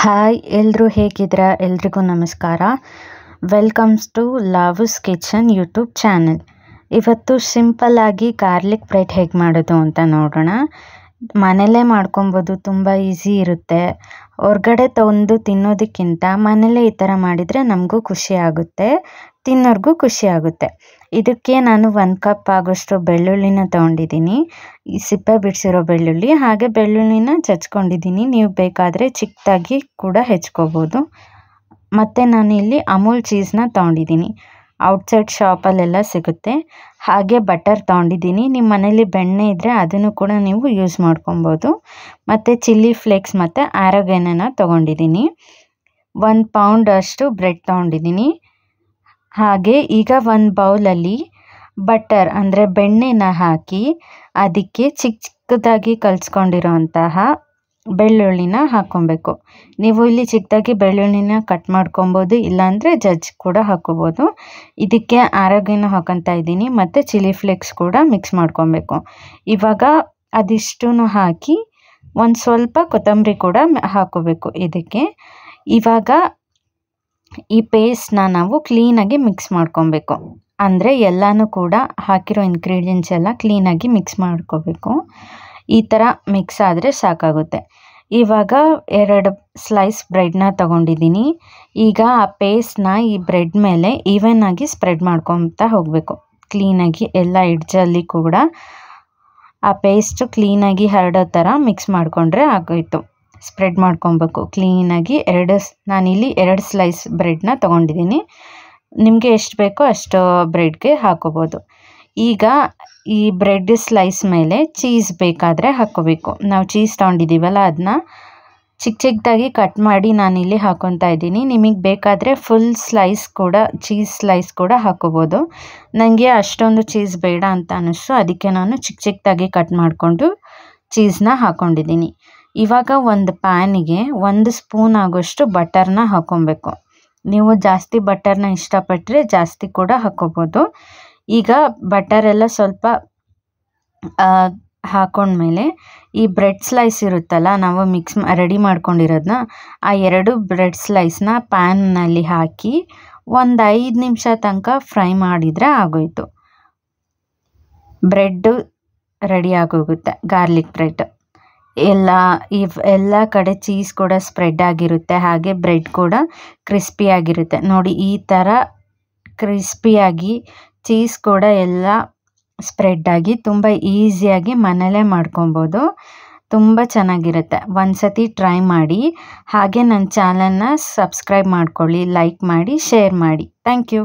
Hi ಎಲ್ಲರೂ ಹೇಗಿದ್ದೀರಾ? ಎಲ್ರಿಗೂ ನಮಸ್ಕಾರ. Welcomes to Lavu's kitchen YouTube channel. ಇವತ್ತು ಸಿಂಪಲ್ಲಾಗಿ ಗಾರ್ಲಿಕ್ ಬ್ರೆಡ್ ಹೇಗೆ ಮಾಡೋದು ಅಂತ ನೋಡೋಣ. ಮನೆಯಲ್ಲೇ ಮಾಡ್ಕೊಬೋದು, ತುಂಬ ಈಸಿ ಇರುತ್ತೆ. ಹೊರ್ಗಡೆ ತಂದು ತಿನ್ನೋದಕ್ಕಿಂತ ಮನೆಯಲ್ಲೇ ಈ ಥರ ಮಾಡಿದರೆ ನಮಗೂ ಖುಷಿ ಆಗುತ್ತೆ, ತಿನ್ನೋರ್ಗೂ ಖುಷಿ ಆಗುತ್ತೆ. ಇದಕ್ಕೆ ನಾನು 1 ಕಪ್ ಆಗೋಷ್ಟು ಬೆಳ್ಳುಳ್ಳಿನ ತೊಗೊಂಡಿದ್ದೀನಿ. ಈ ಸಿಪ್ಪೆ ಬಿಡಿಸಿರೋ ಬೆಳ್ಳುಳ್ಳಿ, ಹಾಗೆ ಬೆಳ್ಳುಳ್ಳಿನ ಚಚ್ಕೊಂಡಿದ್ದೀನಿ. ನೀವು ಬೇಕಾದರೆ ಚಿಕ್ಕದಾಗಿ ಕೂಡ ಹೆಚ್ಕೋಬೋದು. ಮತ್ತು ನಾನಿಲ್ಲಿ ಅಮೂಲ್ ಚೀಸ್ನ ತೊಗೊಂಡಿದ್ದೀನಿ. ಔಟ್ಸೈಡ್ ಶಾಪಲ್ಲೆಲ್ಲ ಸಿಗುತ್ತೆ. ಹಾಗೆ ಬಟರ್ ತೊಗೊಂಡಿದ್ದೀನಿ. ನಿಮ್ಮ ಮನೇಲಿ ಬೆಣ್ಣೆ ಇದ್ದರೆ ಅದನ್ನು ಕೂಡ ನೀವು ಯೂಸ್ ಮಾಡ್ಕೊಬೋದು. ಮತ್ತು ಚಿಲ್ಲಿ ಫ್ಲೇಕ್ಸ್ ಮತ್ತು ಆರೋಗ್ಯನ ತೊಗೊಂಡಿದ್ದೀನಿ. 1 ಪೌಂಡ್ ಅಷ್ಟು ಬ್ರೆಡ್ ತೊಗೊಂಡಿದ್ದೀನಿ. ಹಾಗೆ ಈಗ ಒಂದು ಬೌಲಲ್ಲಿ ಬಟರ್ ಅಂದರೆ ಬೆಣ್ಣೆನ ಹಾಕಿ ಅದಕ್ಕೆ ಚಿಕ್ಕದಾಗಿ ಕಲಿಸ್ಕೊಂಡಿರೋಂತಹ ಬೆಳ್ಳುಳ್ಳಿನ ಹಾಕ್ಕೊಬೇಕು. ನೀವು ಇಲ್ಲಿ ಚಿಕ್ಕದಾಗಿ ಬೆಳ್ಳುಳ್ಳಿನ ಕಟ್ ಮಾಡ್ಕೊಬೋದು, ಇಲ್ಲಾಂದರೆ ಜಜ್ಜಿ ಕೂಡ ಹಾಕ್ಕೋಬೋದು. ಇದಕ್ಕೆ ಆರೋಗ್ಯನ ಹಾಕೊತಾ ಇದ್ದೀನಿ ಮತ್ತು ಚಿಲ್ಲಿ ಫ್ಲೇಕ್ಸ್ ಕೂಡ ಮಿಕ್ಸ್ ಮಾಡ್ಕೊಬೇಕು. ಇವಾಗ ಅದಿಷ್ಟೂ ಹಾಕಿ ಒಂದು ಸ್ವಲ್ಪ ಕೊತ್ತಂಬರಿ ಕೂಡ ಹಾಕ್ಕೋಬೇಕು ಇದಕ್ಕೆ. ಇವಾಗ ಈ ಪೇಸ್ಟ್ನ ನಾವು ಕ್ಲೀನಾಗಿ ಮಿಕ್ಸ್ ಮಾಡ್ಕೊಬೇಕು. ಅಂದರೆ ಎಲ್ಲನೂ ಕೂಡ ಹಾಕಿರೋ ಇಂಗ್ರೀಡಿಯೆಂಟ್ಸ್ ಎಲ್ಲ ಕ್ಲೀನಾಗಿ ಮಿಕ್ಸ್ ಮಾಡ್ಕೋಬೇಕು. ಈ ಥರ ಮಿಕ್ಸ್ ಆದರೆ ಸಾಕಾಗುತ್ತೆ. ಇವಾಗ 2 ಸ್ಲೈಸ್ ಬ್ರೆಡ್ನ ತೊಗೊಂಡಿದ್ದೀನಿ. ಈಗ ಆ ಪೇಸ್ಟ್ನ ಈ ಬ್ರೆಡ್ ಮೇಲೆ ಈವನ್ನಾಗಿ ಸ್ಪ್ರೆಡ್ ಮಾಡ್ಕೊತಾ ಹೋಗಬೇಕು. ಕ್ಲೀನಾಗಿ ಎಲ್ಲ ಎಡ್ಜಲ್ಲಿ ಕೂಡ ಆ ಪೇಸ್ಟು ಕ್ಲೀನಾಗಿ ಹರಡೋ ಥರ ಮಿಕ್ಸ್ ಮಾಡಿಕೊಂಡ್ರೆ ಆಗೋಯ್ತು. ಸ್ಪ್ರೆಡ್ ಮಾಡ್ಕೊಬೇಕು ಕ್ಲೀನಾಗಿ. ನಾನಿಲ್ಲಿ 2 ಸ್ಲೈಸ್ ಬ್ರೆಡ್ನ ತೊಗೊಂಡಿದ್ದೀನಿ. ನಿಮಗೆ ಎಷ್ಟು ಬೇಕೋ ಅಷ್ಟು ಬ್ರೆಡ್ಗೆ ಹಾಕ್ಕೋಬೋದು. ಈಗ ಈ ಬ್ರೆಡ್ ಸ್ಲೈಸ್ ಮೇಲೆ ಚೀಸ್ ಬೇಕಾದರೆ ಹಾಕ್ಕೋಬೇಕು. ನಾವು ಚೀಸ್ ತೊಗೊಂಡಿದ್ದೀವಲ್ಲ ಅದನ್ನ ಚಿಕ್ಕದಾಗಿ ಕಟ್ ಮಾಡಿ ನಾನಿಲ್ಲಿ ಹಾಕ್ಕೊತಾ ಇದ್ದೀನಿ. ನಿಮಗೆ ಬೇಕಾದರೆ ಫುಲ್ ಸ್ಲೈಸ್ ಕೂಡ ಚೀಸ್ ಸ್ಲೈಸ್ ಕೂಡ ಹಾಕ್ಕೋಬೋದು. ನನಗೆ ಅಷ್ಟೊಂದು ಚೀಸ್ ಬೇಡ ಅಂತ ಅನ್ನಿಸ್ತು, ಅದಕ್ಕೆ ನಾನು ಚಿಕ್ಕದಾಗಿ ಕಟ್ ಮಾಡಿಕೊಂಡು ಚೀಸ್ನ ಹಾಕ್ಕೊಂಡಿದ್ದೀನಿ. ಇವಾಗ ಒಂದು ಪ್ಯಾನಿಗೆ 1 ಸ್ಪೂನ್ ಆಗೋಷ್ಟು ಬಟರ್ನ ಹಾಕ್ಕೊಬೇಕು. ನೀವು ಜಾಸ್ತಿ ಬಟರ್ನ ಇಷ್ಟಪಟ್ಟರೆ ಜಾಸ್ತಿ ಕೂಡ ಹಾಕ್ಕೋಬೋದು. ಈಗ ಬಟರೆಲ್ಲ ಸ್ವಲ್ಪ ಹಾಕ್ಕೊಂಡ್ಮೇಲೆ ಈ ಬ್ರೆಡ್ ಸ್ಲೈಸ್ ಇರುತ್ತಲ್ಲ, ನಾವು ರೆಡಿ ಮಾಡ್ಕೊಂಡಿರೋದನ್ನ, ಆ 2 ಬ್ರೆಡ್ ಸ್ಲೈಸ್ನ ಪ್ಯಾನ್ನಲ್ಲಿ ಹಾಕಿ ಒಂದು 5 ನಿಮಿಷ ತನಕ ಫ್ರೈ ಮಾಡಿದರೆ ಆಗೋಯ್ತು. ಬ್ರೆಡ್ಡು ರೆಡಿ ಆಗೋಗುತ್ತೆ, ಗಾರ್ಲಿಕ್ ಬ್ರೆಡ್. ಎಲ್ಲ ಕಡೆ ಚೀಸ್ ಕೂಡ ಸ್ಪ್ರೆಡ್ ಆಗಿರುತ್ತೆ, ಹಾಗೆ ಬ್ರೆಡ್ ಕೂಡ ಕ್ರಿಸ್ಪಿಯಾಗಿರುತ್ತೆ. ನೋಡಿ, ಈ ಥರ ಕ್ರಿಸ್ಪಿಯಾಗಿ ಚೀಸ್ ಕೂಡ ಎಲ್ಲ ಸ್ಪ್ರೆಡ್ ಆಗಿ ತುಂಬ ಈಸಿಯಾಗಿ ಮನೆಯಲ್ಲೇ ಮಾಡ್ಕೊಬೋದು. ತುಂಬ ಚೆನ್ನಾಗಿರುತ್ತೆ. ಒಂದು ಸತಿ ಟ್ರೈ ಮಾಡಿ. ಹಾಗೆ ನನ್ನ ಚಾನಲ್ನ ಸಬ್ಸ್ಕ್ರೈಬ್ ಮಾಡ್ಕೊಳ್ಳಿ, ಲೈಕ್ ಮಾಡಿ, ಶೇರ್ ಮಾಡಿ. Thank you.